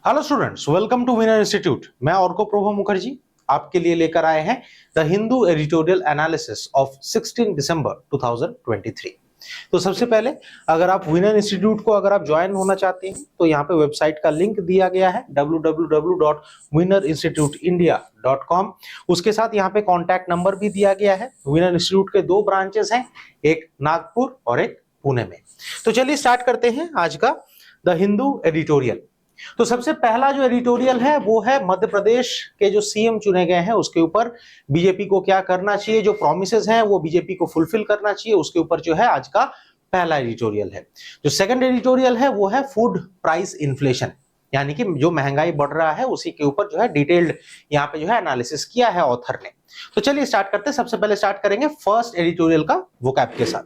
Hello students, welcome to winner institute. मैं अर्को प्रभु मुखर्जी आपके लिए लेकर आए हैं the Hindu editorial analysis of 16 December 2023। तो सबसे पहले अगर आप विनर इंस्टीट्यूट को अगर आप ज्वाइन होना चाहते हैं तो यहाँ पे वेबसाइट का लिंक दिया गया है www.winnerinstituteindia.com। उसके साथ यहाँ पे कॉन्टैक्ट नंबर भी दिया गया है। विनर इंस्टीट्यूट के 2 ब्रांचेस हैं, एक नागपुर और एक पुणे में। तो चलिए स्टार्ट करते हैं आज का द हिंदू एडिटोरियल। तो सबसे पहला जो एडिटोरियल है वो है मध्य प्रदेश के जो सीएम चुने गए हैं उसके ऊपर बीजेपी को क्या करना चाहिए, जो प्रॉमिसेस हैं वो बीजेपी को फुलफिल करना चाहिए, उसके ऊपर जो है आज का पहला एडिटोरियल है। जो सेकंड एडिटोरियल है वो है फूड प्राइस इन्फ्लेशन, यानी कि जो महंगाई बढ़ रहा है उसी के ऊपर जो है डिटेल्ड यहाँ पे जो है एनालिसिस किया है ऑथर ने। तो चलिए स्टार्ट करते हैं। सबसे पहले स्टार्ट करेंगे फर्स्ट एडिटोरियल का वोकैब के साथ।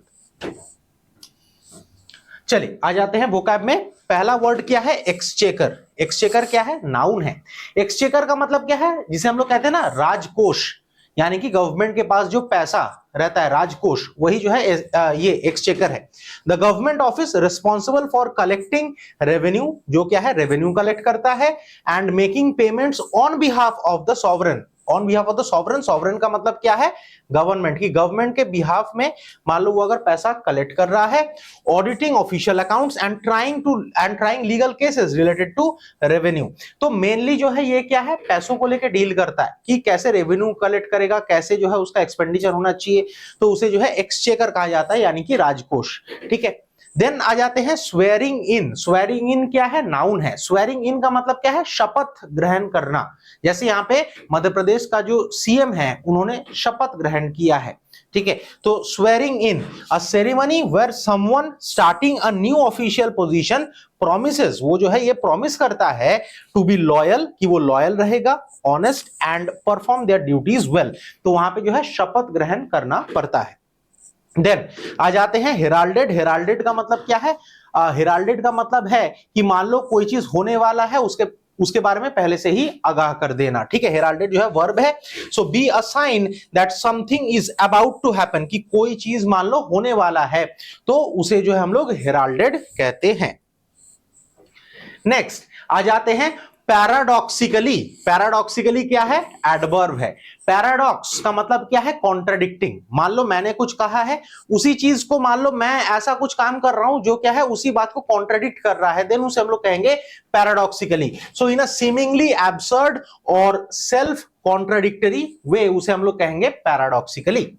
चलिए आ जाते हैं वोकैब में। पहला वर्ड क्या है? एक्सचेकर। एक्सचेकर क्या है? नाउन है। एक्सचेकर का मतलब क्या है? जिसे हम लोग कहते हैं ना राजकोष, यानी कि गवर्नमेंट के पास जो पैसा रहता है राजकोष, वही जो है ये एक्सचेकर है। The government office responsible for collecting revenue, जो क्या है रेवेन्यू कलेक्ट करता है, and making payments on behalf of the sovereign. On behalf of the sovereign, sovereign का मतलब क्या है? गवर्नमेंट की, गवर्नमेंट के बिहाफ में मान लो वो अगर पैसा कलेक्ट कर रहा है। Auditing official accounts and trying legal cases related to revenue. तो मेनली जो है ये क्या है? पैसों को लेकर डील करता है कि कैसे रेवेन्यू कलेक्ट करेगा, कैसे जो है उसका एक्सपेंडिचर होना चाहिए। तो उसे जो है एक्सचेकर कहा जाता है, यानी कि राजकोष। ठीक है। देन आ जाते हैं स्वेरिंग इन। स्वेरिंग इन क्या है? नाउन है। स्वेरिंग इन का मतलब क्या है? शपथ ग्रहण करना। जैसे यहाँ पे मध्य प्रदेश का जो सीएम है उन्होंने शपथ ग्रहण किया है। ठीक है। तो swearing in, a ceremony where someone starting a new official position promises, वो जो है ये प्रॉमिस करता है टू बी लॉयल, कि वो लॉयल रहेगा, honest and perform their duties well. तो वहां पे जो है शपथ ग्रहण करना पड़ता है। देन आ जाते हैं हेराल्डेड। हेराल्डेड का मतलब क्या है? हेराल्डेड का मतलब है कि मान लो कोई चीज होने वाला है, उसके बारे में पहले से ही आगाह कर देना। ठीक है। हेराल्डेड जो है वर्ब है। So be a sign that something is about to happen, कि कोई चीज मान लो होने वाला है, तो उसे जो है हम लोग हेराल्डेड कहते हैं। नेक्स्ट आ जाते हैं पैराडॉक्सिकली। पैराडॉक्सिकली क्या है? एडवर्ब है। पैराडॉक्स का मतलब क्या है? कॉन्ट्राडिक्टिंग। मान लो मैंने कुछ कहा है, उसी चीज को मान लो मैं ऐसा कुछ काम कर रहा हूं जो क्या है उसी बात को कॉन्ट्राडिक्ट कर रहा है, देन उसे हम लोग कहेंगे पैराडॉक्सिकली। सो इन अ सीमिंगली एब्सर्ड और सेल्फ कॉन्ट्राडिक्टरी वे, उसे हम लोग कहेंगे पैराडॉक्सिकली।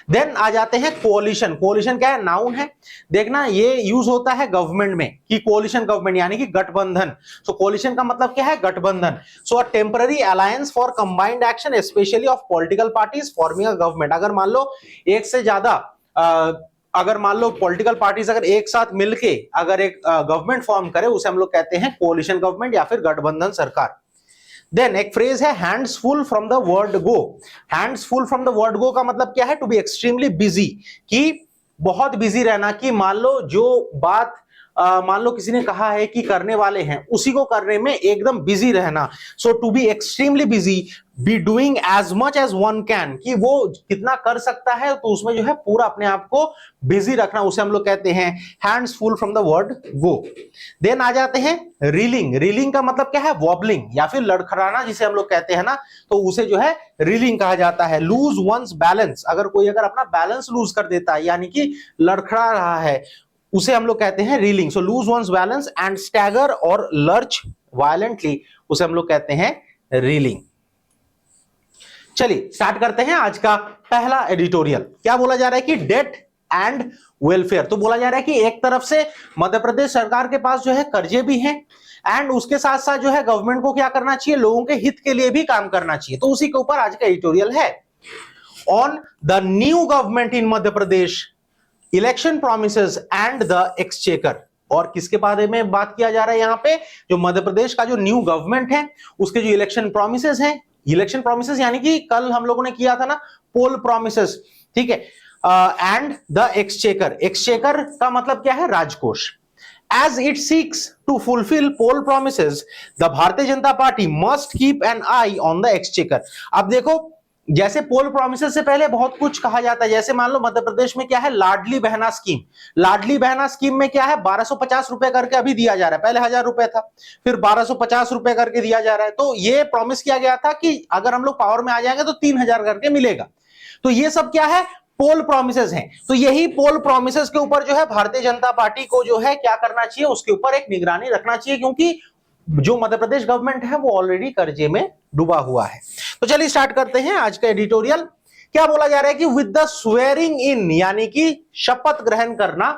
देन आ जाते हैं कोalition। कोalition क्या है? नाउन है। देखना ये यूज होता है गवर्नमेंट में कि कोalition गवर्नमेंट, यानी कि गठबंधन। सो कोalition का मतलब क्या है? गठबंधन। So a temporary alliance for combined action specially of political parties forming a government. अगर मान लो एक से ज्यादा अगर मान लो पॉलिटिकल पार्टीज अगर एक साथ मिलके अगर एक गवर्नमेंट फॉर्म करे, उसे हम लोग कहते हैं कोalition गवर्नमेंट या फिर गठबंधन सरकार। देन एक फ्रेज है hands full from the word go. Hands full from the word गो का मतलब क्या है? टू बी एक्सट्रीमली बिजी, कि बहुत बिजी रहना, कि मान लो जो बात मान लो किसी ने कहा है कि करने वाले हैं, उसी को करने में एकदम बिजी रहना। So to be extremely busy, be doing as much as one can, कि वो कितना कर सकता है तो उसमें जो है पूरा अपने आप को बिजी रखना, उसे हम लोग कहते हैं hands full from the word go. Then आ जाते हैं रीलिंग। रीलिंग का मतलब क्या है? वॉबलिंग या फिर लड़खड़ाना, जिसे हम लोग कहते हैं ना, तो उसे जो है रीलिंग कहा जाता है। लूज वंस बैलेंस, अगर कोई अगर अपना बैलेंस लूज कर देता है यानी कि लड़खड़ा रहा है, उसे हम लोग कहते हैं reeling. So loose one's balance and stagger or lurch violently, उसे हम लोग कहते हैं रीलिंग। चलिए स्टार्ट करते हैं आज का पहला एडिटोरियल। क्या बोला जा रहा है? कि डेट एंड वेलफेयर। तो बोला जा रहा है कि एक तरफ से मध्य प्रदेश सरकार के पास जो है कर्जे भी हैं, एंड उसके साथ साथ जो है गवर्नमेंट को क्या करना चाहिए? लोगों के हित के लिए भी काम करना चाहिए। तो उसी के ऊपर आज का एडिटोरियल है। On the new government in Madhya Pradesh, election promises and the exchequer. और किसके बारे में बात किया जा रहा है यहाँ पे? जो मध्य प्रदेश का जो न्यू गवर्नमेंट है उसके जो इलेक्शन प्रॉमिसेस हैं, इलेक्शन प्रॉमिसेस यानी कि कल हम लोगों ने किया था ना पोल प्रॉमिसेस, ठीक है, एंड द एक्सचेकर। एक्सचेकर का मतलब क्या है? राजकोष। As it seeks to fulfill poll promises, the Bharatiya Janata party must keep an eye on the exchequer। अब देखो जैसे पोल प्रोमिसेस से पहले बहुत कुछ कहा जाता है, जैसे मान लो मध्य प्रदेश में क्या है, लाडली बहना स्कीम। लाडली बहना स्कीम में क्या है, 1250 रुपए करके अभी दिया जा रहा है, पहले 1000 रुपए था, फिर 1250 रुपए करके दिया जा रहा है। तो ये प्रॉमिस किया गया था कि अगर हम लोग पावर में आ जाएंगे तो 3000 करके मिलेगा। तो ये सब क्या है, पोल प्रोमिसेस हैं। तो यही पोल प्रोमिसेस के ऊपर जो है भारतीय जनता पार्टी को जो है क्या करना चाहिए, उसके ऊपर एक निगरानी रखना चाहिए, क्योंकि जो मध्य प्रदेश गवर्नमेंट है वो ऑलरेडी कर्जे में डूबा हुआ है। तो चलिए स्टार्ट करते हैं आज का एडिटोरियल। क्या बोला जा रहा है कि विद द स्वेरिंग इन, यानी कि शपथ ग्रहण करना,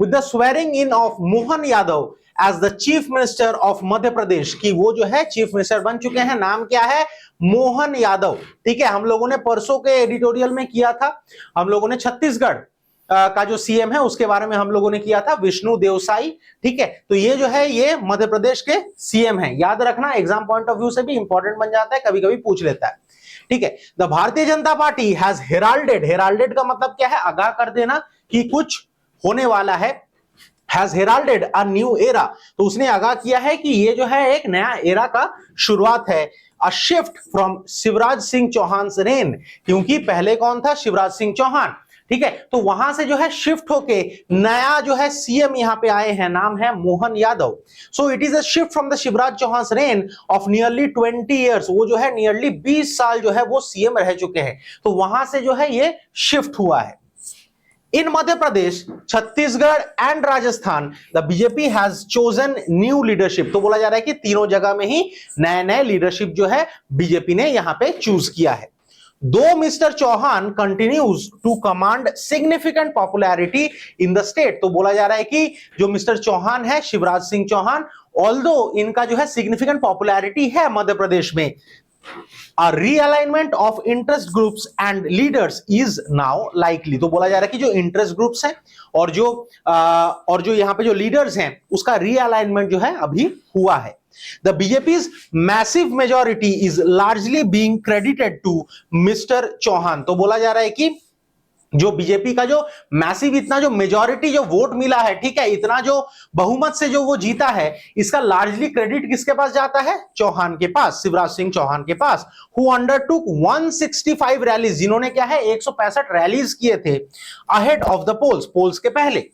with the swearing in of Mohan Yadav as the chief minister of Madhya Pradesh, की वो जो है चीफ मिनिस्टर बन चुके हैं। नाम क्या है, मोहन यादव। ठीक है, हम लोगों ने परसों के एडिटोरियल में किया था, हम लोगों ने छत्तीसगढ़ का जो सीएम है उसके बारे में हम लोगों ने किया था, विष्णु देवसाई। ठीक है, तो ये जो है ये मध्य प्रदेश के सीएम हैं। याद रखना, एग्जाम पॉइंट ऑफ व्यू से भी इंपॉर्टेंट बन जाता है, कभी कभी पूछ लेता है। ठीक है, the Bharatiya Janata party has हेराल्डेड, हेराल्डेड का मतलब क्या है, आगाह कर देना कि कुछ होने वाला है। हैज हेराल्डेड अ न्यू एरा, तो उसने आगाह किया है कि ये जो है एक नया एरा का शुरुआत है। A shift from Shivraj Singh Chouhan reign, क्योंकि पहले कौन था, शिवराज सिंह चौहान। ठीक है, तो वहां से जो है शिफ्ट होके नया जो है सीएम यहां पे आए हैं, नाम है Mohan Yadav. So it is a shift from the Shivraj Chouhan reign of nearly 20 years, वो जो है नियरली 20 साल जो है वो सीएम रह चुके हैं। तो वहां से जो है ये शिफ्ट हुआ है। In Madhya Pradesh, Chhattisgarh and Rajasthan, the BJP has chosen new leadership. तो बोला जा रहा है कि तीनों जगह में ही नए नए लीडरशिप जो है बीजेपी ने यहां पे चूज किया है। Though mister Chouhan continues to command significant popularity in the state, तो बोला जा रहा है कि जो मिस्टर चौहान है, शिवराज सिंह चौहान, ऑल्दो इनका जो है सिग्निफिकेंट पॉपुलैरिटी है मध्य प्रदेश में, A realignment of interest groups and leaders is now likely, तो बोला जा रहा है कि जो इंटरेस्ट ग्रुप्स हैं और जो यहाँ पे जो लीडर्स हैं उसका रीअलाइनमेंट जो है अभी हुआ है। The BJP's massive majority is largely being credited to Mr. Chauhan, तो बोला जा रहा है कि जो बीजेपी का जो मैसिव इतना जो मेजॉरिटी जो वोट मिला है, ठीक है, इतना जो बहुमत से जो वो जीता है, इसका लार्जली क्रेडिट किसके पास जाता है, चौहान के पास, शिवराज सिंह चौहान के पास, हु अंडरटुक 165 रैलीज, जिन्होंने क्या है 165 रैलीज किए थे ahead of the polls, polls के पहले।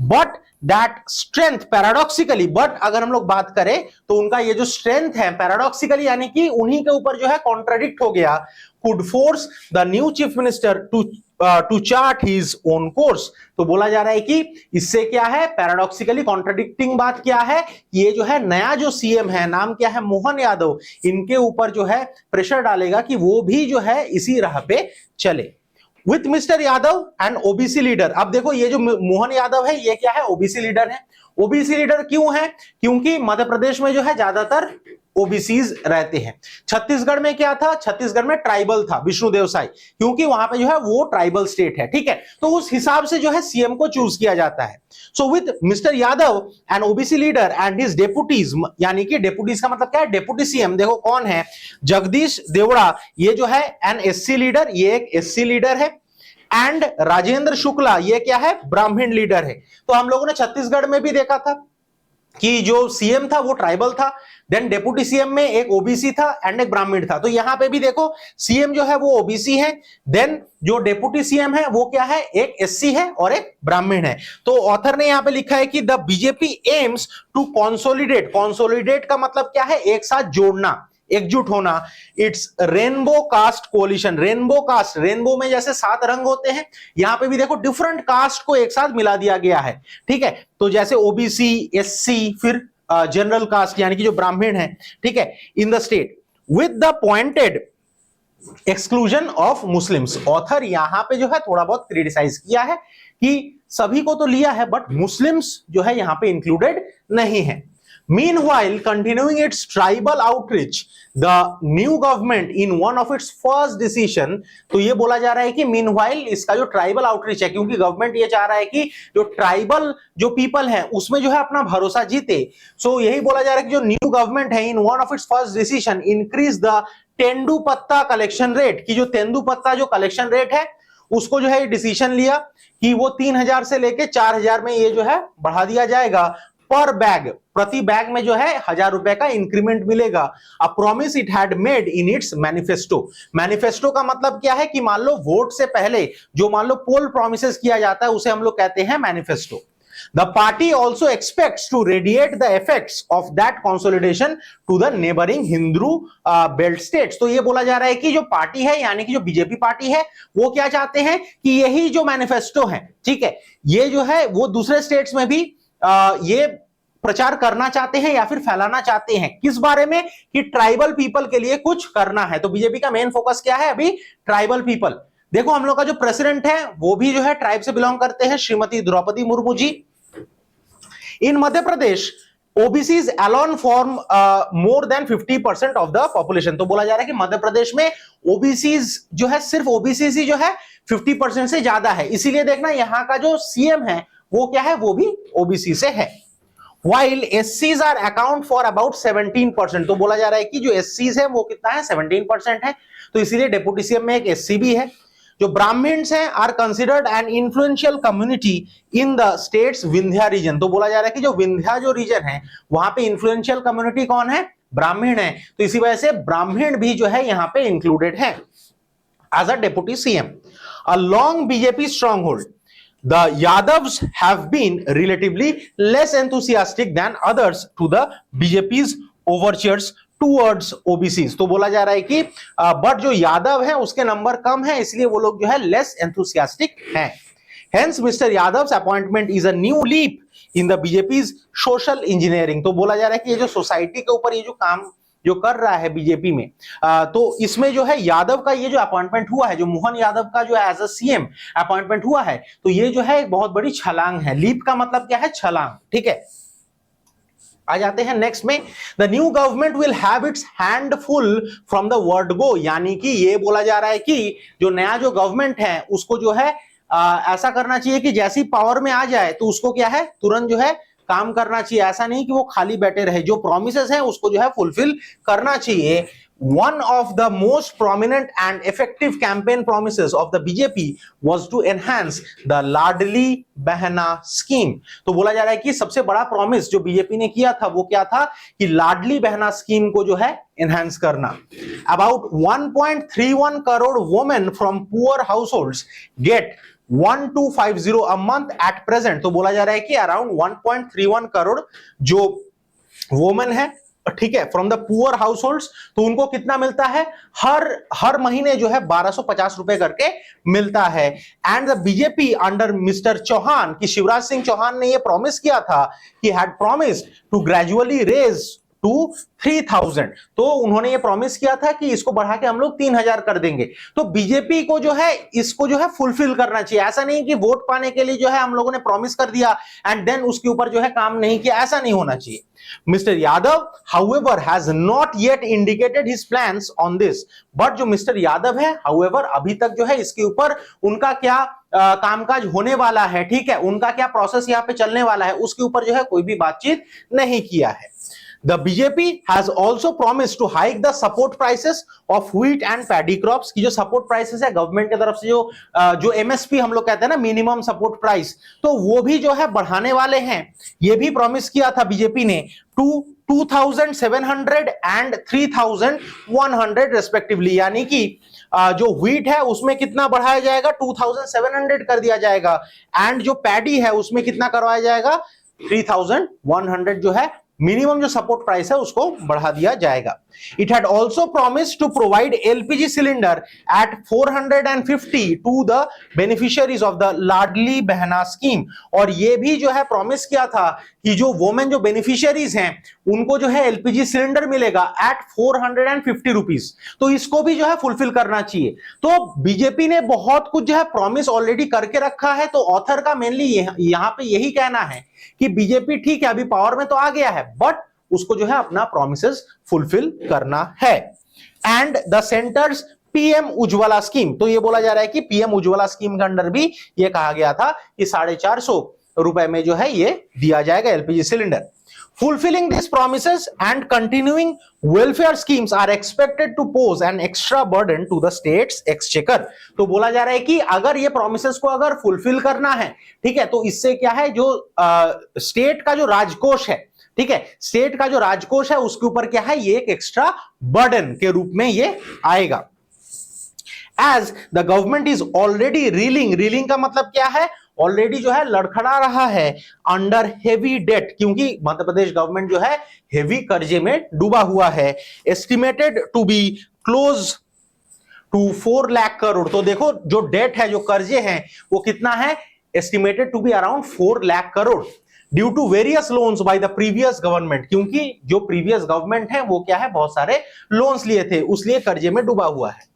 But that strength paradoxically, but अगर हम लोग बात करें तो उनका ये जो स्ट्रेंथ है पैराडॉक्सिकली, यानी कि उन्हीं के ऊपर जो है कॉन्ट्राडिक्ट हो गया, could force the new chief minister to chart his own course. तो बोला जा रहा है कि इससे क्या है, पैराडॉक्सिकली कॉन्ट्राडिक्टिंग बात क्या है, ये जो है नया जो सीएम है, नाम क्या है, मोहन यादव, इनके ऊपर जो है प्रेशर डालेगा कि वो भी जो है इसी राह पे चले। With mister Yadav and OBC leader, अब देखो ये जो मोहन यादव है ये क्या है, ओबीसी लीडर है। ओबीसी लीडर क्यों है, क्योंकि मध्य प्रदेश में जो है ज्यादातर ओबीसीज रहते हैं। छत्तीसगढ़ में क्या था, छत्तीसगढ़ में ट्राइबल था, विष्णु देवसाई, क्योंकि वहां पे जो है वो ट्राइबल स्टेट है। ठीक है, तो उस हिसाब से जो है सीएम को चूज किया जाता है। So with mister Yadav and OBC leader and his deputies, यानी कि डेपुटीज का मतलब क्या है, डेपुटी सीएम देखो कौन है, जगदीश देवड़ा, ये जो है एन एससी लीडर, ये एक एससी लीडर है, एंड राजेंद्र शुक्ला, ये क्या है, ब्राह्मण लीडर है। तो हम लोगों ने छत्तीसगढ़ में भी देखा था कि जो सीएम था वो ट्राइबल था, देन डेप्यूटी सीएम में एक ओबीसी था एंड एक ब्राह्मण था। तो यहां पे भी देखो सीएम जो है वो ओबीसी है, देन जो डेप्यूटी सीएम है वो क्या है, एक एससी है और एक ब्राह्मण है। तो ऑथर ने यहां पे लिखा है कि the BJP aims to consolidate, consolidate का मतलब क्या है, एक साथ जोड़ना, एकजुट होना, it's rainbow caste coalition. Rainbow caste, rainbow में जैसे 7 रंग होते हैं, यहां पे भी देखो डिफरेंट कास्ट को एक साथ मिला दिया गया है। ठीक है, तो जैसे ओबीसी, एससी, फिर जनरल कास्ट यानी कि जो ब्राह्मण है, ठीक है, इन the state with the pointed exclusion of Muslims. Author यहां पे जो है थोड़ा बहुत क्रिटिसाइज किया है कि सभी को तो लिया है बट मुस्लिम्स जो है यहां पे इंक्लूडेड नहीं है। Meanwhile, continuing its tribal outreach, the new government in one of its first decision, तो ये बोला जा रहा है कि meanwhile इसका जो ट्राइबल आउटरीच है, क्योंकि गवर्नमेंट ये चाह रहा है कि जो ट्राइबल जो पीपल है उसमें जो है अपना भरोसा जीते। सो यही बोला जा रहा है कि जो न्यू गवर्नमेंट है in one of its first decision increase the tendupatta collection rate, की जो तेंदुपत्ता जो कलेक्शन रेट है उसको जो है डिसीजन लिया कि वो 3000 से लेके 4000 में ये जो है बढ़ा दिया जाएगा पर बैग, प्रति बैग में जो है 1000 रुपए का इंक्रीमेंट मिलेगा। A promise it had made in its manifesto. Manifesto का मतलब क्या है कि मान लो वोट से पहले जो मान लो पोल प्रॉमिसेस किया जाता है उसे हम लोग कहते हैं manifesto. The party also expects to radiate the effects of that consolidation to the neighboring Hindu belt states। तो ये बोला जा रहा है कि जो पार्टी है यानी कि जो बीजेपी पार्टी है वो क्या चाहते हैं कि यही जो मैनिफेस्टो है, ठीक है, ये जो है वो दूसरे स्टेट्स में भी ये प्रचार करना चाहते हैं या फिर फैलाना चाहते हैं। किस बारे में? कि ट्राइबल पीपल के लिए कुछ करना है। तो बीजेपी का मेन फोकस क्या है अभी? Tribal people. देखो हम लोग का जो प्रेसिडेंट है वो भी जो है ट्राइब से बिलोंग करते हैं, Shrimati Draupadi Murmu ji. In Madhya Pradesh OBCs alone form more than 50% of the population. तो बोला जा रहा है कि मध्य प्रदेश में ओबीसीज जो है, सिर्फ ओबीसीज ही जो है 50% से ज्यादा है। इसीलिए देखना यहां का जो सीएम है वो क्या है, वो भी ओबीसी से है। While SCs are account for about 17%। तो बोला जा रहा है कि जो SCs है वो कितना है, 17% है। तो इसीलिए डेप्यूटी सीएम में एक SC भी है। जो ब्राह्मण्स हैं are considered an influential community in the state's Vindhya region. तो बोला जा रहा है कि जो विंध्या जो रीजन है वहां पे इन्फ्लुएंशियल कम्युनिटी कौन है, ब्राह्मण है। तो इसी वजह से ब्राह्मण भी जो है यहां पे इंक्लूडेड है as a deputy CM. A long BJP stronghold, the Yadavs have been relatively less enthusiastic than others to the BJP's overtures towards OBCs। तो बोला जा रहा है कि बट जो यादव है उसके नंबर कम है, इसलिए वो लोग जो है लेस एंथुसियास्टिक हैं। Hence Mr. Yadav's appointment is a new leap in the BJP's social engineering। तो बोला जा रहा है कि ये जो सोसाइटी के ऊपर ये जो काम जो कर रहा है बीजेपी में, तो इसमें जो है यादव का ये जो अपॉइंटमेंट हुआ है, जो मोहन यादव का जो एज अ सीएम अपॉइंटमेंट हुआ है, तो ये जो है एक बहुत बड़ी छलांग है। लीप का मतलब क्या है, छलांग, ठीक है। आ जाते हैं नेक्स्ट में, the new government will have it's hand full from the word गो। यानी कि ये बोला जा रहा है कि जो नया जो गवर्नमेंट है उसको जो है ऐसा करना चाहिए कि जैसी पावर में आ जाए तो उसको क्या है, तुरंत जो है काम करना चाहिए। ऐसा नहीं कि वो खाली बैठे रहे, जो प्रोमिसेस हैं उसको जो है फुलफिल करना चाहिए। One of the most prominent and effective campaign promises of the BJP was to enhance the Ladli Behna scheme। तो बोला जा रहा है कि सबसे बड़ा प्रॉमिस जो बीजेपी ने किया था वो क्या था कि लाडली बहना स्कीम को जो है एनहांस करना। About 1.31 crore women from poor households get 1250 a month at present। तो बोला जा रहा है कि अराउंड 1.31 करोड़ जो वुमेन है, ठीक है, from the poor house holds, तो उनको कितना मिलता है, हर महीने जो है 1250 रुपए करके मिलता है। And the BJP under mister Chouhan, कि शिवराज सिंह चौहान ने ये प्रॉमिस किया था कि had promised to gradually raise to 3000। तो उन्होंने ये प्रॉमिस किया था कि इसको बढ़ा के हम लोग 3000 कर देंगे। तो बीजेपी को जो है इसको जो है फुलफिल करना चाहिए। ऐसा नहीं कि वोट पाने के लिए जो है हम लोगों ने प्रॉमिस कर दिया एंड देन उसके ऊपर जो है काम नहीं किया, ऐसा नहीं होना चाहिए। Mr. Yadav, however, has not yet indicated his plans on this। But जो मिस्टर यादव है, however, अभी तक जो है इसके ऊपर उनका क्या कामकाज होने वाला है, ठीक है, उनका क्या प्रोसेस यहाँ पे चलने वाला है, उसके ऊपर जो है कोई भी बातचीत नहीं किया है। The BJP has also promised to hike the support prices of wheat and paddy crops। की जो सपोर्ट प्राइसेस है गवर्नमेंट की तरफ से जो MSP हम लोग कहते हैं ना, मिनिमम सपोर्ट प्राइस, तो वो भी जो है बढ़ाने वाले हैं। ये भी प्रॉमिस किया था बीजेपी ने टू 2700 एंड 3100 रेस्पेक्टिवली। यानी कि जो व्हीट है उसमें कितना बढ़ाया जाएगा, 2700 कर दिया जाएगा, एंड जो पैडी है उसमें कितना करवाया जाएगा, 3100 जो है मिनिमम जो सपोर्ट प्राइस है उसको बढ़ा दिया जाएगा। It had also promise to provide LPG cylinder at 450 to the beneficiaries of the Ladli Behna scheme. और ये भी जो है प्रॉमिस किया था कि जो वोमेन जो बेनिफिशियरीज हैं उनको जो है एलपीजी सिलेंडर मिलेगा एट 450 रुपीज। तो इसको भी जो है फुलफिल करना चाहिए। तो बीजेपी ने बहुत कुछ जो है प्रॉमिस ऑलरेडी करके रखा है। तो ऑथर का मेनली यहां पे यही कहना है कि बीजेपी ठीक है अभी पावर में तो आ गया है, बट उसको जो है अपना प्रॉमिसेस फुलफिल करना है। And the centres PM Ujjwala scheme. तो ये बोला जा रहा है कि पीएम उज्ज्वला स्कीम के अंडर भी ये कहा गया था कि 450 रुपए में जो है ये दिया जाएगा LPG cylinder. Fulfilling these promises and continuing welfare schemes are expected to pose an extra burden to the state's exchequer. तो बोला जा रहा है कि अगर ये promises को अगर fulfill करना है, ठीक है, तो इससे क्या है, जो स्टेट का जो राजकोष है, ठीक है, स्टेट का जो राजकोष है उसके ऊपर क्या है, ये एक एक्स्ट्रा बर्डन के रूप में ये आएगा. As the government is already reeling का मतलब क्या है, ऑलरेडी जो है लड़खड़ा रहा है अंडर हेवी डेट, क्योंकि मध्य प्रदेश गवर्नमेंट जो है हेवी कर्जे में डूबा हुआ है. Estimated to be close to 4 lakh crore. तो देखो जो डेट है, जो कर्जे हैं, वो कितना है, estimated to be around 4 lakh crore due to various loans by the previous government. क्योंकि जो प्रीवियस गवर्नमेंट है वो क्या है, बहुत सारे लोन्स लिए थे, उसलिए कर्जे में डूबा हुआ है.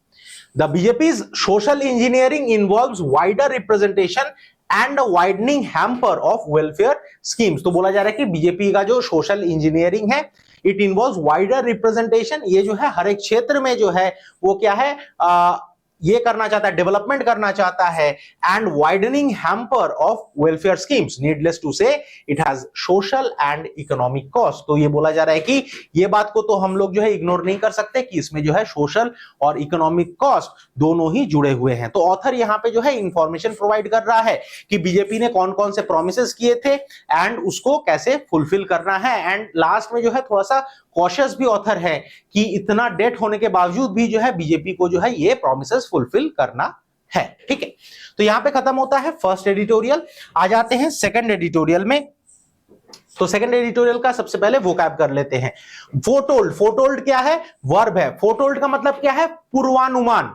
The BJP's social engineering involves wider representation and a widening hamper of welfare schemes. तो बोला जा रहा है कि बीजेपी का जो सोशल इंजीनियरिंग है, इट इन्वॉल्व्स वाइडर रिप्रेजेंटेशन. ये जो है हर एक क्षेत्र में जो है वो क्या है, ये करना चाहता है, डेवलपमेंट करना चाहता है. And widening hamper of welfare schemes, needless to say it has social and economic cost. तो ये बोला जा रहा है कि ये बात को तो हम लोग जो है इग्नोर नहीं कर सकते कि इसमें जो है सोशल और इकोनॉमिक कॉस्ट दोनों ही जुड़े हुए हैं. तो ऑथर यहाँ पे जो है इंफॉर्मेशन प्रोवाइड कर रहा है कि बीजेपी ने कौन कौन से प्रोमिसेस किए थे एंड उसको कैसे फुलफिल करना है. एंड लास्ट में जो है थोड़ा सा कॉशियस भी ऑथर है कि इतना डेट होने के बावजूद भी जो है बीजेपी को जो है ये प्रॉमिसेस फुलफिल करना है. ठीक है, तो यहां पे खत्म होता है फर्स्ट एडिटोरियल. आ जाते हैं सेकंड एडिटोरियल में. तो सेकंड एडिटोरियल का सबसे पहले वोकैब कर लेते हैं. फोरटोल्ड, फोरटोल्ड क्या है, वर्ब है. फोरटोल्ड का मतलब क्या है, पूर्वानुमान.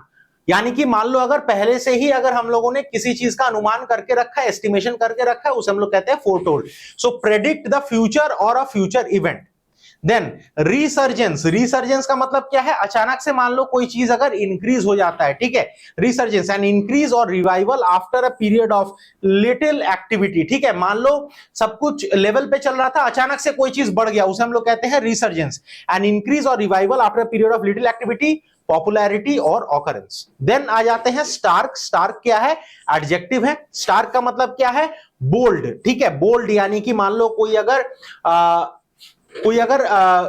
यानी कि मान लो अगर पहले से ही अगर हम लोगों ने किसी चीज का अनुमान करके रखा है, एस्टिमेशन करके रखा है, उसे हम लोग कहते हैं foretold. So predict the future or a future event. Then resurgence, resurgence का मतलब क्या है, अचानक से मान लो कोई चीज अगर इंक्रीज हो जाता है, ठीक है, रिसर्जेंस एंड इंक्रीज और revival after a period of little activity. ठीक है, मान लो सब कुछ लेवल पे चल रहा था, अचानक से कोई चीज बढ़ गया, उसे हम लोग कहते हैं रिसर्जेंस. एंड इंक्रीज और revival after a period of little activity, popularity और ऑकरेंस. देन आ जाते हैं स्टार्क. स्टार्क क्या है, एडजेक्टिव है. स्टार्क का मतलब क्या है, बोल्ड. ठीक है, बोल्ड यानी कि मान लो कोई अगर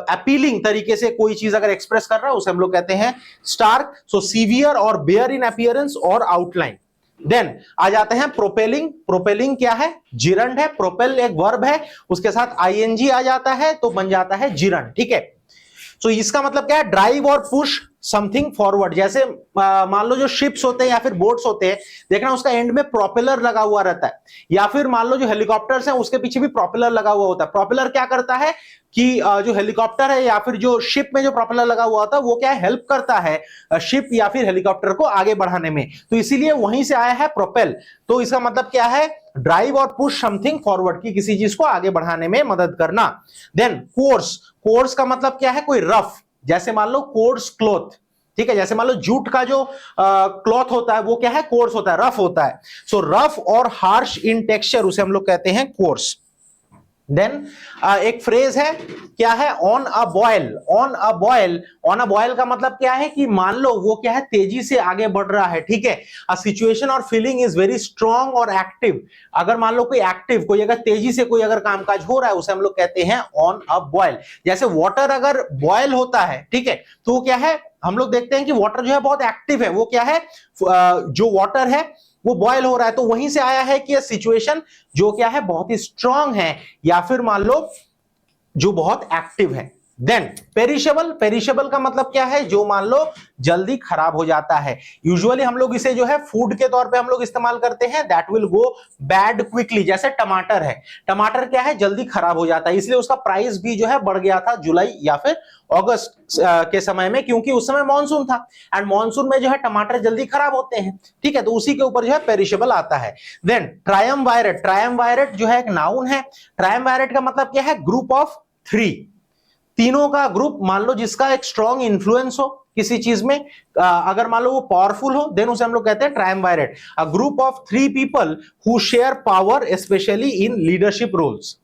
अपीलिंग तरीके से कोई चीज अगर एक्सप्रेस कर रहा है, उसे हम लोग कहते हैं स्टार्क. सो सीवियर और बेयर इन अपीयरेंस और आउटलाइन. देन आ जाते हैं प्रोपेलिंग. प्रोपेलिंग क्या है, जिरंड है. प्रोपेल एक वर्ब है, उसके साथ आईएनजी आ जाता है तो बन जाता है जिरंड. ठीक है, सो इसका मतलब क्या है, ड्राइव और पुश समथिंग फॉरवर्ड. जैसे मान लो जो शिप्स होते हैं या फिर बोट्स होते हैं, देखना उसका एंड में प्रोपेलर लगा हुआ रहता है. या फिर मान लो जो हेलीकॉप्टर्स हैं उसके पीछे भी प्रोपेलर लगा हुआ होता है. प्रोपेलर क्या करता है कि जो हेलीकॉप्टर है या फिर जो शिप में जो प्रोपेलर लगा हुआ होता है वो क्या है, हेल्प करता है शिप या फिर हेलीकॉप्टर को आगे बढ़ाने में. तो इसीलिए वहीं से आया है प्रोपेल. तो इसका मतलब क्या है, ड्राइव और पुश समथिंग फॉरवर्ड, की किसी चीज को आगे बढ़ाने में मदद करना. Then course. कोर्स का मतलब क्या है, कोई रफ. जैसे मान लो कोर्स क्लॉथ. ठीक है, जैसे मान लो जूट का जो क्लॉथ होता है वो क्या है, कोर्स होता है, रफ होता है. सो रफ और हार्श इन टेक्सचर, उसे हम लोग कहते हैं कोर्स. देन एक फ्रेज है, क्या है, on a boil. On a boil, on a boil का मतलब क्या है कि मान लो वो क्या है, तेजी से आगे बढ़ रहा है. ठीक है, अ सिचुएशन और फीलिंग इज वेरी स्ट्रॉन्ग और एक्टिव. अगर मान लो कोई एक्टिव, कोई अगर तेजी से कोई अगर कामकाज हो रहा है, उसे हम लोग कहते हैं ऑन अ बॉयल. जैसे वाटर अगर बॉयल होता है, ठीक है, तो वो क्या है, हम लोग देखते हैं कि वाटर जो है बहुत एक्टिव है. वो क्या है, जो वाटर है वो बॉयल हो रहा है. तो वहीं से आया है कि यह सिचुएशन जो क्या है, बहुत ही स्ट्रांग है या फिर मान लो जो बहुत एक्टिव है. Then perishable. पेरिशेबल का मतलब क्या है, जो मान लो जल्दी खराब हो जाता है. यूजुअली हम लोग इसे जो है फूड के तौर पे हम लोग इस्तेमाल करते हैं. That will go bad quickly. जैसे टमाटर है, टमाटर क्या है, जल्दी खराब हो जाता है, इसलिए उसका प्राइस भी जो है बढ़ गया था जुलाई या फिर अगस्त के समय में, क्योंकि उस समय मॉनसून था एंड मॉनसून में जो है टमाटर जल्दी खराब होते हैं. ठीक है, तो उसी के ऊपर जो है पेरिशेबल आता है. देन ट्रायमवायरेट. ट्रायमवायरेट जो है एक नाउन है. ट्रायमवायरेट का मतलब क्या है, ग्रुप ऑफ 3. तीनों का ग्रुप, मान लो जिसका एक स्ट्रॉन्ग इन्फ्लुएंस हो किसी चीज में, अगर मान लो वो पावरफुल हो, देन उसे हम लोग कहते हैं triumvirate. A group of 3 people who share power specially in leadership roles.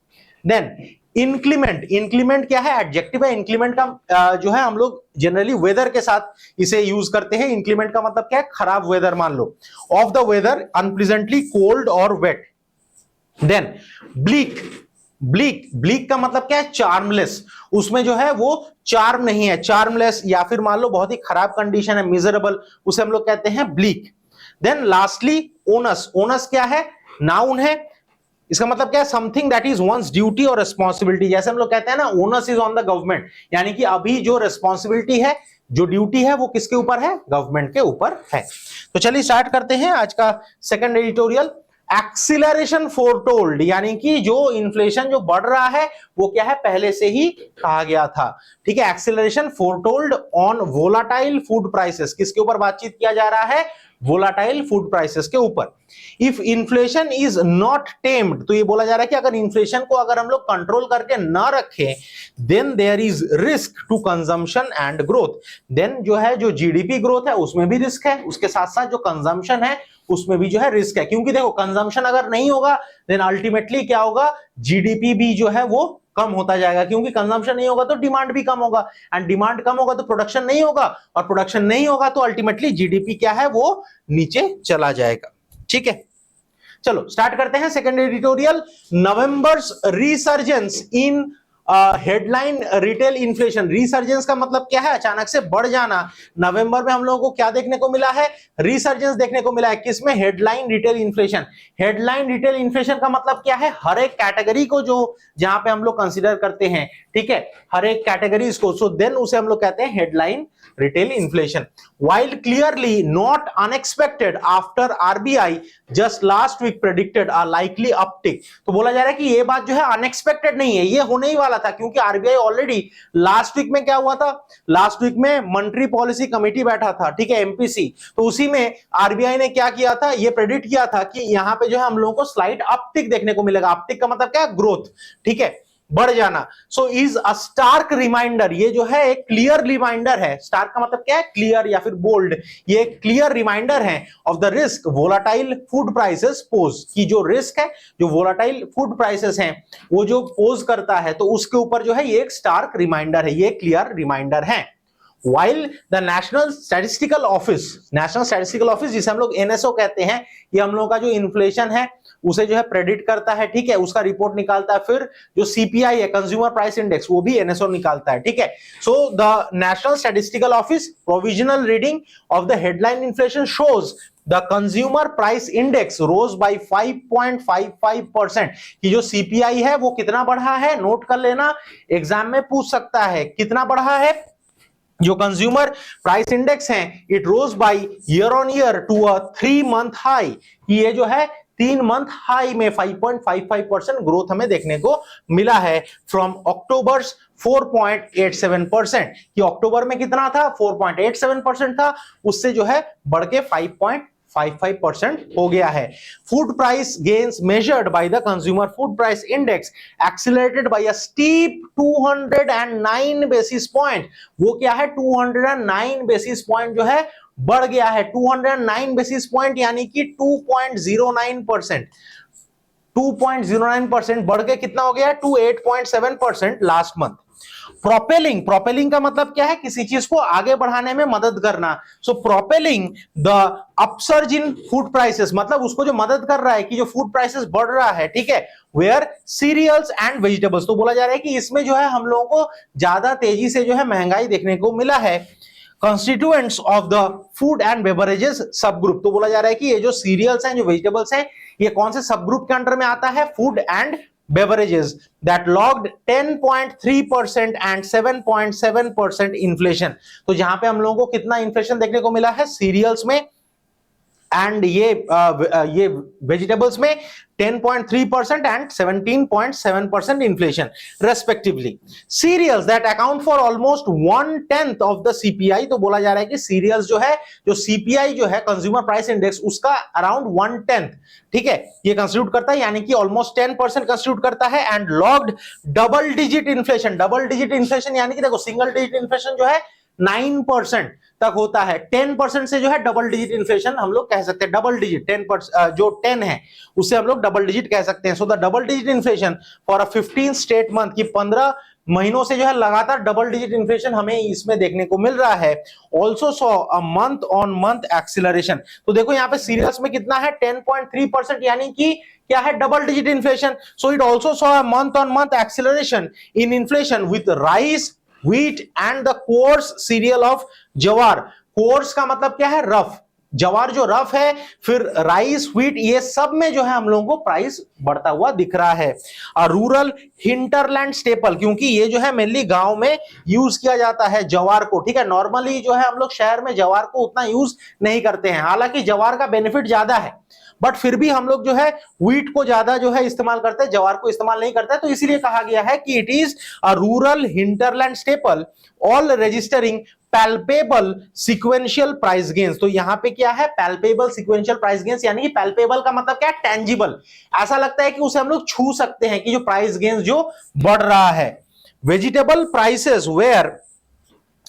Then inclement. Inclement क्या है, एडजेक्टिव है. इंक्लीमेंट का जो है हम लोग जनरली वेदर के साथ इसे यूज करते हैं. इंक्लीमेंट का मतलब क्या है, खराब वेदर. मान लो of the weather unpleasantly cold or wet. Then bleak. Bleak, bleak का मतलब क्या है? चार्मलेस, उसमें जो है वो चार्म नहीं है, चार्मलेस, या फिर मान लो बहुत ही खराब कंडीशन है, मिजरेबल, उसे हम लोग कहते हैं bleak. Then lastly onus, onus क्या है? नाउन है, इसका मतलब क्या है? Something that is one's duty or responsibility, जैसे हम लोग कहते हैं ना onus is on the government, यानी कि अभी जो रिस्पॉन्सिबिलिटी है, जो ड्यूटी है, वो किसके ऊपर है? गवर्नमेंट के ऊपर है। तो चलिए स्टार्ट करते हैं आज का सेकंड एडिटोरियल। एक्सीलरेशन फोरटोल्ड, यानी कि जो इन्फ्लेशन जो बढ़ रहा है वो क्या है? पहले से ही कहा गया था, ठीक है। Acceleration foretold on volatile food prices, किसके ऊपर बातचीत किया जा रहा है? वोलाटाइल फूड प्राइसेस के ऊपर। If inflation is not tamed, तो ये बोला जा रहा है कि अगर इन्फ्लेशन को अगर हम लोग कंट्रोल करके ना रखें, then there is risk to consumption and growth, then जो है जो जीडीपी ग्रोथ है उसमें भी रिस्क है, उसके साथ साथ जो कंजम्पशन है उसमें भी जो है रिस्क है। क्योंकि देखो कंजम्पशन अगर नहीं होगा देन अल्टीमेटली क्या होगा? जीडीपी भी जो है वो कम होता जाएगा, क्योंकि कंजम्पशन नहीं होगा तो डिमांड भी कम होगा, एंड डिमांड कम होगा तो प्रोडक्शन नहीं होगा, और प्रोडक्शन नहीं होगा तो अल्टीमेटली जीडीपी क्या है? वो नीचे चला जाएगा, ठीक है। चलो स्टार्ट करते हैं सेकंड एडिटोरियल। नवंबर्स रिसर्जेंस इन हेडलाइन रिटेल इन्फ्लेशन, रिसर्जेंस का मतलब क्या है? अचानक से बढ़ जाना। नवंबर में हम लोगों को क्या देखने को मिला है? रिसर्जेंस देखने को मिला है, किसमें? Headline retail inflation. Headline retail inflation का मतलब क्या है? हर एक कैटेगरी को जो जहां पे हम लोग कंसीडर करते हैं, ठीक है, हर एक कैटेगरीज को, सो देन उसे हम लोग कहते हैं headline retail inflation. While clearly not unexpected after RBI just last week predicted a likely uptick, तो बोला जा रहा है कि ये बात जो है अनएक्सपेक्टेड नहीं है, ये होने ही वाला था, क्योंकि आरबीआई ऑलरेडी लास्ट वीक में क्या हुआ था? लास्ट वीक में मॉनेटरी पॉलिसी कमेटी बैठा था, ठीक है, एमपीसी, तो उसी में आरबीआई ने क्या किया था? ये प्रेडिक्ट किया था कि यहां पे जो है हम लोगों को स्लाइट अपटिक देखने को मिलेगा। अपटिक का मतलब क्या है? ग्रोथ, ठीक है, बढ़ जाना। So is a stark reminder, ये जो है एक क्लियर रिमाइंडर है। स्टार्क का मतलब क्या है? क्लियर या फिर बोल्ड। ये एक क्लियर रिमाइंडर है of the risk volatile food prices pose, की जो रिस्क है, जो वोलाटाइल फूड प्राइसेस हैं वो जो पोज करता है, तो उसके ऊपर जो है ये एक स्टार्क रिमाइंडर है, ये क्लियर रिमाइंडर है। While the National Statistical Office, national statistical office जिसे हम लोग एनएसओ कहते हैं, ये हम लोगों का जो इन्फ्लेशन है उसे जो है प्रेडिक्ट करता है, ठीक है, उसका रिपोर्ट निकालता है। फिर जो सीपीआई है, कंज्यूमर प्राइस इंडेक्स, वो भी एनएसओ निकालता है, ठीक है। So the national statistical office provisional reading of the headline inflation shows the consumer price index rose by 5.55%, कि जो सीपीआई है वो कितना बढ़ा है? नोट कर लेना, एग्जाम में पूछ सकता है कितना बढ़ा है। जो कंज्यूमर प्राइस इंडेक्स है, it rose by year on year to a 3 month high, ये जो है 3 मंथ हाई में 5.55% ग्रोथ हमें देखने को मिला है फ्रॉम अक्टूबर 4.87%, कि अक्टूबर में कितना था? 4.87% था, उससे जो है बढ़ के 5.55% हो गया है। Food price gains measured by the consumer food price index accelerated by a steep 209 basis point, वो क्या है? 209 बेसिस पॉइंट जो है बढ़ गया है। 209 बेसिस पॉइंट यानी कि 2.09%, 2.09% बढ़ के कितना हो गया? 28.7% लास्ट मंथ। प्रोपेलिंग, प्रोपेलिंग का मतलब क्या है? किसी चीज को आगे बढ़ाने में मदद करना। So propelling the upsurge in food prices, मतलब उसको जो मदद कर रहा है कि जो फूड प्राइसेस बढ़ रहा है, ठीक है, वेयर सीरियल्स एंड वेजिटेबल्स, तो बोला जा रहा है कि इसमें जो है हम लोगों को ज्यादा तेजी से जो है महंगाई देखने को मिला है। Constituents of the food and beverages सब ग्रुप, तो बोला जा रहा है कि ये जो सीरियल्स हैं, जो वेजिटेबल्स हैं, ये कौन से सब ग्रुप के अंडर में आता है? Food and beverages that logged 10.3% and 7.7% inflation. तो जहां पे हम लोगों को कितना इन्फ्लेशन देखने को मिला है? सीरियल्स में एंड ये वेजिटेबल्स में 10.3% and 17.7% inflation respectively. Cereals that account for almost 1/10 of the CPI, तो बोला जा रहा है कि सीरियल्स जो है, जो सीपीआई जो है कंज्यूमर प्राइस इंडेक्स, उसका अराउंड 1/10, ठीक है, ये कंस्टिट्यूट करता है, यानी कि ऑलमोस्ट 10% कंस्टिट्यूट करता है। And logged double digit inflation, double digit inflation यानी कि देखो सिंगल डिजिट इन्फ्लेशन जो है 9% तक होता है, 10% से जो है डबल डिजिट इन्फ्लेशन हम लोग कह सकते हैं। डबल डिजिट 10%, जो 10 है उससे हम लोग डबल डिजिट कह सकते हैं। So the double digit inflation for a 15 state month, की 15 महीनों से जो है लगातार डबल डिजिट इन्फ्लेशन हमें इसमें देखने को मिल रहा है। Also saw a month on month acceleration, तो देखो यहाँ पे सीरियल्स में कितना है? 10.3%, यानी कि क्या है, double digit inflation. So it also saw a month on month acceleration in inflation with rice, wheat and the coarse cereal of जवार. कोर्स का मतलब क्या है, रफ. जवार जो रफ है, फिर राइस, व्हीट, ये सब में जो है हम लोगों को प्राइस बढ़ता हुआ दिख रहा है. रूरल हिंटरलैंड स्टेपल, क्योंकि ये जो है मेनली गांव में यूज किया जाता है जवार को. ठीक है, नॉर्मली जो है हम लोग शहर में जवार को उतना यूज नहीं करते हैं. हालांकि जवार का बेनिफिट ज्यादा है, बट फिर भी हम लोग जो है व्हीट को ज्यादा जो है इस्तेमाल करते हैं, जवार को इस्तेमाल नहीं करते. तो इसीलिए कहा गया है कि it is a rural hinterland staple all registering palpable sequential price gains. तो यहां पे क्या है, पैल्पेबल सिक्वेंशियल प्राइस गेन्स, यानी कि पैल्पेबल का मतलब क्या है, टेंजिबल. ऐसा लगता है कि उसे हम लोग छू सकते हैं कि जो प्राइस गेन्स जो बढ़ रहा है. Vegetable prices were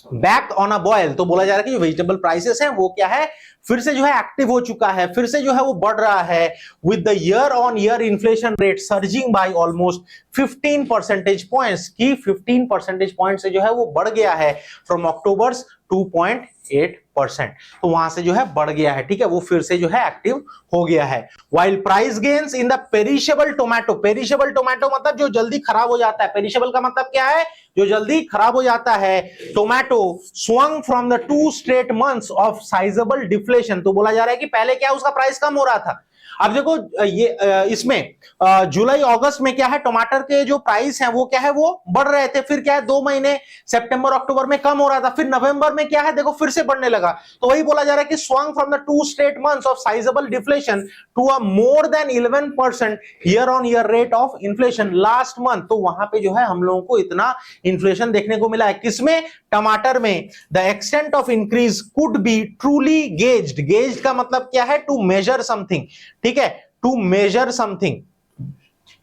back on a boil. तो बोला जा रहा है कि जो वेजिटेबल प्राइसेस हैं वो क्या है, फिर से जो है एक्टिव हो चुका है, फिर से जो है वो बढ़ रहा है. With the year on year inflation rate surging by almost 15 percentage points, की 15 परसेंटेज पॉइंट से जो है वो बढ़ गया है फ्रॉम अक्टूबर 2.8%. तो वहां से जो है बढ़ गया है. ठीक है, वो फिर से जो है एक्टिव हो गया है. While price gains in the perishable tomato. Perishable tomato मतलब जो जल्दी खराब हो जाता है. पेरिशेबल का मतलब क्या है, जो जल्दी खराब हो जाता है. Tomato swung from the 2 straight months of sizable deflation. तो बोला जा रहा है कि पहले क्या उसका प्राइस कम हो रहा था. अब देखो ये इसमें जुलाई अगस्त में क्या है, टमाटर के जो प्राइस हैं वो क्या है, वो बढ़ रहे थे. फिर क्या है, 2 महीने सितंबर अक्टूबर में कम हो रहा था, फिर नवंबर में क्या है, देखो फिर से बढ़ने लगा. तो वही बोला जा रहा है कि swung from the 2 straight months of sizable deflation to a more than 11% year on year rate of inflation last month. तो वहां पे जो है हम लोगों को इतना इन्फ्लेशन देखने को मिला है. किसमें, टमाटर में. The extent of increase could be truly gauged. Gauged का मतलब क्या है, टू मेजर समथिंग. ठीक है, to measure something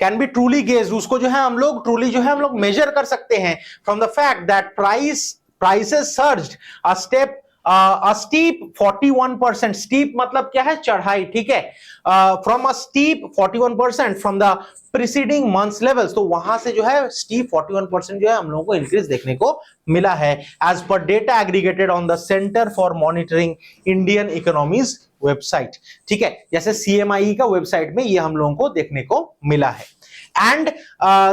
can be truly gauged. उसको जो है हम लोग ट्रूली जो है हम लोग मेजर कर सकते हैं from the fact that prices surged a steep 41%. Steep मतलब क्या है, चढ़ाई. ठीक है, from a steep 41% from the preceding months levels. तो वहां से जो है स्टीप 41% जो है हम लोगों को इंक्रीज देखने को मिला है, as per data aggregated on the centre for monitoring Indian economy's website. ठीक है, जैसे CMI का वेबसाइट में ये हम लोगों को देखने को मिला है. And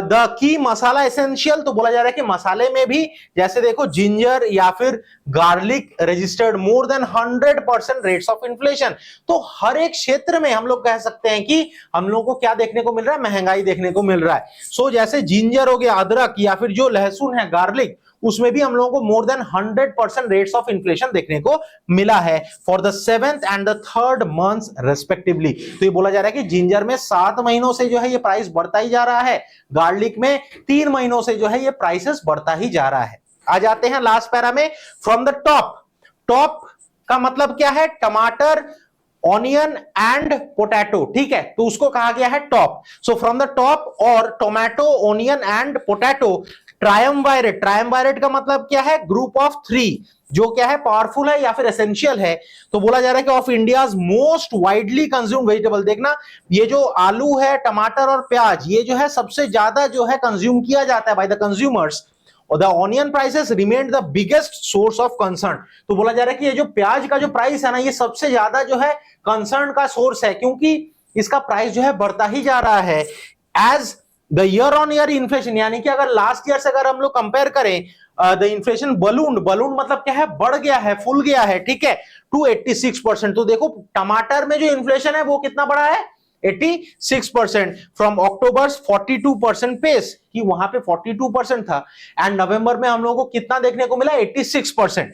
the key masala essential. तो बोला जा रहा है कि मसाले में भी जैसे देखो जिंजर या फिर garlic registered more than 100% rates of inflation. तो हर एक क्षेत्र में हम लोग कह सकते हैं कि हम लोग को क्या देखने को मिल रहा है, महंगाई देखने को मिल रहा है. सो जैसे जिंजर हो गया, अदरक, या फिर जो लहसुन है, गार्लिक, उसमें भी हम लोगों को more than 100% rates of inflation देखने को मिला है for the 7th and the 3rd months respectively. तो ये बोला जा रहा है कि जिंजर में 7 महीनों से जो है ये प्राइस बढ़ता ही जा रहा है, गार्लिक में 3 महीनों से जो है ये प्राइसेस बढ़ता ही जा रहा है. आ जाते हैं लास्ट पैरा में, फ्रॉम द टॉप. टॉप का मतलब क्या है, टमाटर, ऑनियन एंड पोटैटो. ठीक है, तो उसको कहा गया है top. So from the top और टोमेटो, ऑनियन एंड पोटैटो. ट्रायम्वायरेट. ट्रायम्वायरेट का मतलब क्या है, ग्रुप ऑफ 3, जो क्या है, पावरफुल है या फिर एसेंशियल है. तो बोला जा रहा है कि of India's most widely consumed vegetable. देखना, ये जो आलू है, टमाटर और प्याज, ये जो है सबसे ज्यादा जो है कंज्यूम किया जाता है बाय द कंज्यूमर्स. और the onion prices remained the biggest source of concern. तो बोला जा रहा है कि ये जो प्याज का जो प्राइस है ना, ये सबसे ज्यादा जो है कंसर्न का सोर्स है, क्योंकि इसका प्राइस जो है बढ़ता ही जा रहा है. As the year on year inflation, यानी कि अगर लास्ट ईयर से अगर हम लोग कंपेयर करें, द इन्फ्लेशन बलून मतलब क्या है, बढ़ गया है, फूल गया है. ठीक है, टू 86%. तो देखो टमाटर में जो इन्फ्लेशन है वो कितना बढ़ा है, 86%, फ्रॉम अक्टूबर 42% पेस, कि वहां पे 42% था, एंड नवंबर में हम लोगों को कितना देखने को मिला, 86%.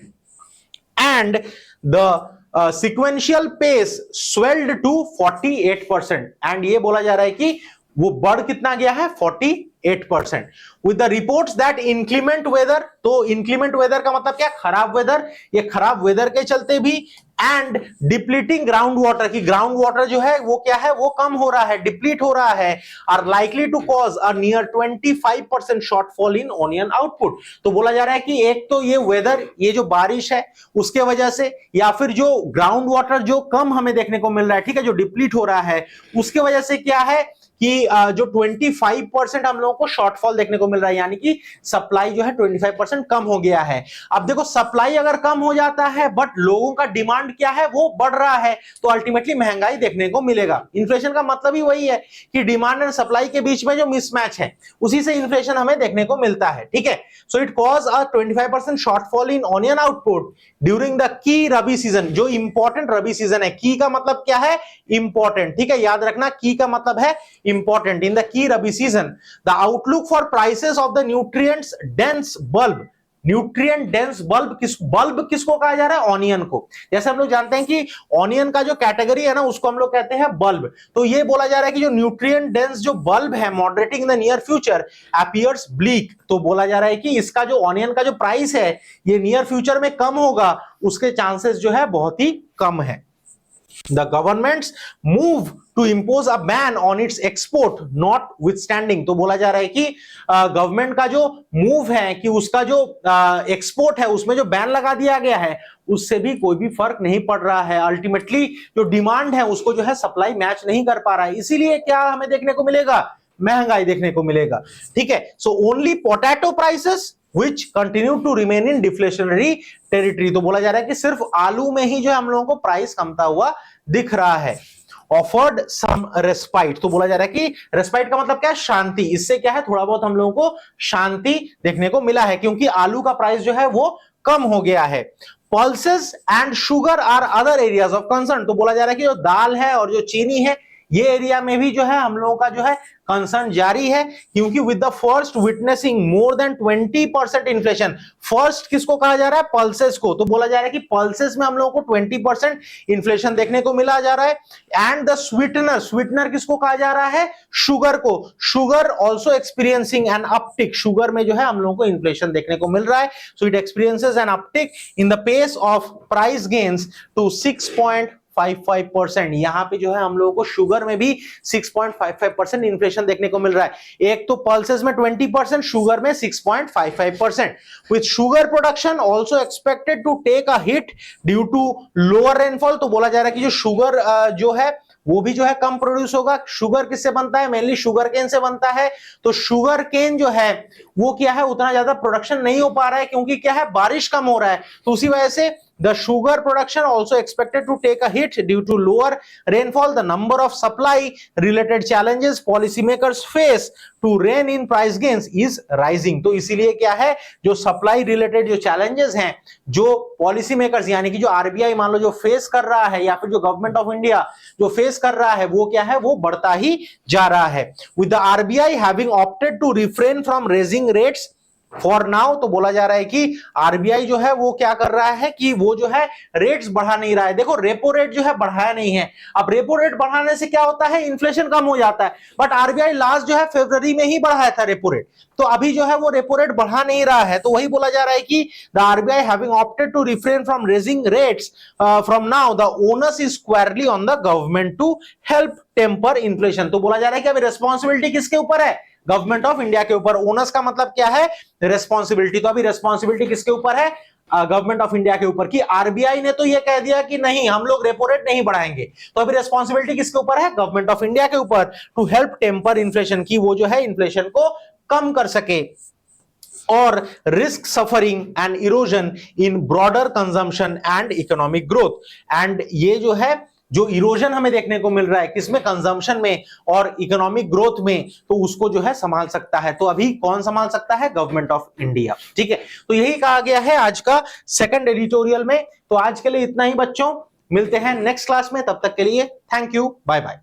And the sequential pace swelled to 48%. And ये बोला जा रहा है कि वो बढ़ कितना गया है, 48%. With the reports that inclement weather. तो इंक्लीमेंट वेदर का मतलब क्या, खराब वेदर. ये खराब वेदर के चलते भी, एंड डिप्लीटिंग ग्राउंड वाटर, की ग्राउंड वाटर जो है वो क्या है, वो कम हो रहा है, डिप्लीट हो रहा है, are likely to cause a near 25% shortfall in onion output. तो बोला जा रहा है कि एक तो ये वेदर, ये जो बारिश है उसके वजह से, या फिर जो ग्राउंड वाटर जो कम हमें देखने को मिल रहा है, ठीक है, जो डिप्लीट हो रहा है, उसके वजह से क्या है कि जो 25% हम लोगों को शॉर्टफॉल देखने को मिल रहा है, यानी कि सप्लाई जो है 25% कम हो गया है। अब देखो सप्लाई अगर कम हो जाता है बट लोगों का डिमांड क्या है वो बढ़ रहा है, तो अल्टीमेटली महंगाई देखने को मिलेगा। इन्फ्लेशन का मतलब ही वही है कि डिमांड एंड सप्लाई के बीच में जो मिसमैच है उसी से इन्फ्लेशन हमें देखने को मिलता है, ठीक है। So it cause a 25% shortfall in onion output during the key rabi season, जो इंपॉर्टेंट रबी सीजन है। की का मतलब क्या है? इंपॉर्टेंट, ठीक है, याद रखना की का मतलब है important. In the key rabi season the outlook for prices of the nutrients dense bulb, nutrient dense bulb किसको कहा जा रहा है? ऑनियन को। जैसे हम लोग जानते हैं कि ऑनियन का जो कैटेगरी है ना उसको हम लोग कहते हैं बल्ब, तो ये बोला जा रहा है कि जो न्यूट्रिएंट डेंस जो बल्ब है moderating the near future appears bleak, तो बोला जा रहा है कि इसका जो ऑनियन का जो प्राइस है ये नियर फ्यूचर में कम होगा, उसके चांसेस जो है बहुत ही कम है। The government's move to impose a ban on its export notwithstanding, तो बोला जा रहा है कि गवर्नमेंट का जो मूव है कि उसका जो एक्सपोर्ट है उसमें जो बैन लगा दिया गया है उससे भी कोई भी फर्क नहीं पड़ रहा है। अल्टीमेटली जो डिमांड है उसको जो है सप्लाई मैच नहीं कर पा रहा है, इसीलिए क्या हमें देखने को मिलेगा? महंगाई देखने को मिलेगा, ठीक है। So only potato prices which continue to remain in deflationary territory, तो बोला जा रहा है कि सिर्फ आलू में ही जो है हम लोगों को प्राइस कमता हुआ दिख रहा है। ऑफर्ड सम रेस्पाइट, तो बोला जा रहा है कि रेस्पाइट का मतलब क्या है? शांति। इससे क्या है? थोड़ा बहुत हम लोगों को शांति देखने को मिला है क्योंकि आलू का प्राइस जो है वो कम हो गया है। Pulses and sugar are other areas of concern, तो बोला जा रहा है कि जो दाल है और जो चीनी है ये एरिया में भी जो है हम लोगों का जो है कंसर्न जारी है, क्योंकि with the first witnessing more than 20% inflation. First किसको कहा जा रहा है? पल्सेस को। तो बोला जा रहा है कि पल्सेस में हम लोगों को 20% इन्फ्लेशन देखने को मिला जा रहा है। एंड द स्वीटनर, स्वीटनर किसको कहा जा रहा है? शुगर को। Sugar also experiencing an uptick, sugar में जो है हम लोगों को इन्फ्लेशन देखने को मिल रहा है। So it experiences an uptick in the pace of price gains to 6.55%। यहां पे जो है हम लोगों को शुगर में भी 6.55% इन्फ्लेशन देखने को मिल रहा है। एक तो पल्सेस में 20%, शुगर में 6.55%। With sugar production also expected to take a hit due to lower rainfall, तो बोला जा रहा है कि जो शुगर जो है वो भी जो है कम प्रोड्यूस होगा। शुगर किससे बनता है? मेनली शुगर केन से बनता है। तो शुगर केन जो है वो क्या है? उतना ज्यादा प्रोडक्शन नहीं हो पा रहा है क्योंकि क्या है? बारिश कम हो रहा है, तो उसी वजह से the sugar production also expected to take a hit due to lower rainfall. The number of supply related challenges policymakers face to rein in price gains is rising. तो इसीलिए क्या है? जो सप्लाई रिलेटेड जो चैलेंजेस हैं जो policy makers यानी कि जो आरबीआई मान लो जो फेस कर रहा है या फिर जो गवर्नमेंट ऑफ इंडिया जो फेस कर रहा है वो क्या है? वो बढ़ता ही जा रहा है। With the RBI having opted to refrain from raising rates for now, तो बोला जा रहा है कि आरबीआई जो है वो क्या कर रहा है कि वो जो है रेट्स बढ़ा नहीं रहा है। देखो रेपो रेट जो है बढ़ाया नहीं है। अब रेपो रेट बढ़ाने से क्या होता है? इन्फ्लेशन कम हो जाता है, बट आरबीआई लास्ट जो है फरवरी में ही बढ़ाया था रेपो रेट, तो अभी जो है वो रेपो रेट बढ़ा नहीं रहा है। तो वही बोला जा रहा है कि the RBI having opted to refrain from raising rates from now the onus is squarely on the government to help temper inflation. तो बोला जा रहा है कि अभी रिस्पॉन्सिबिलिटी किसके ऊपर है? गवर्नमेंट ऑफ इंडिया के ऊपर। ओनस का मतलब क्या है? रेस्पॉन्सिबिलिटी। तो अभी रेस्पॉन्सिबिलिटी किसके ऊपर है? गवर्नमेंट ऑफ इंडिया के ऊपर। कि आरबीआई ने तो ये कह दिया कि नहीं हम लोग रेपो रेट नहीं बढ़ाएंगे, तो अभी रेस्पॉन्सिबिलिटी किसके ऊपर है? गवर्नमेंट ऑफ इंडिया के ऊपर टू हेल्प टेम्पर इन्फ्लेशन, की वो जो है इन्फ्लेशन को कम कर सके। और risk suffering and erosion in broader consumption and economic growth. And ये जो है जो इरोजन हमें देखने को मिल रहा है किसमें? कंजम्पशन में और इकोनॉमिक ग्रोथ में, तो उसको जो है संभाल सकता है। तो अभी कौन संभाल सकता है? गवर्नमेंट ऑफ इंडिया, ठीक है। तो यही कहा गया है आज का सेकंड एडिटोरियल में। तो आज के लिए इतना ही बच्चों, मिलते हैं नेक्स्ट क्लास में, तब तक के लिए थैंक यू, बाय बाय।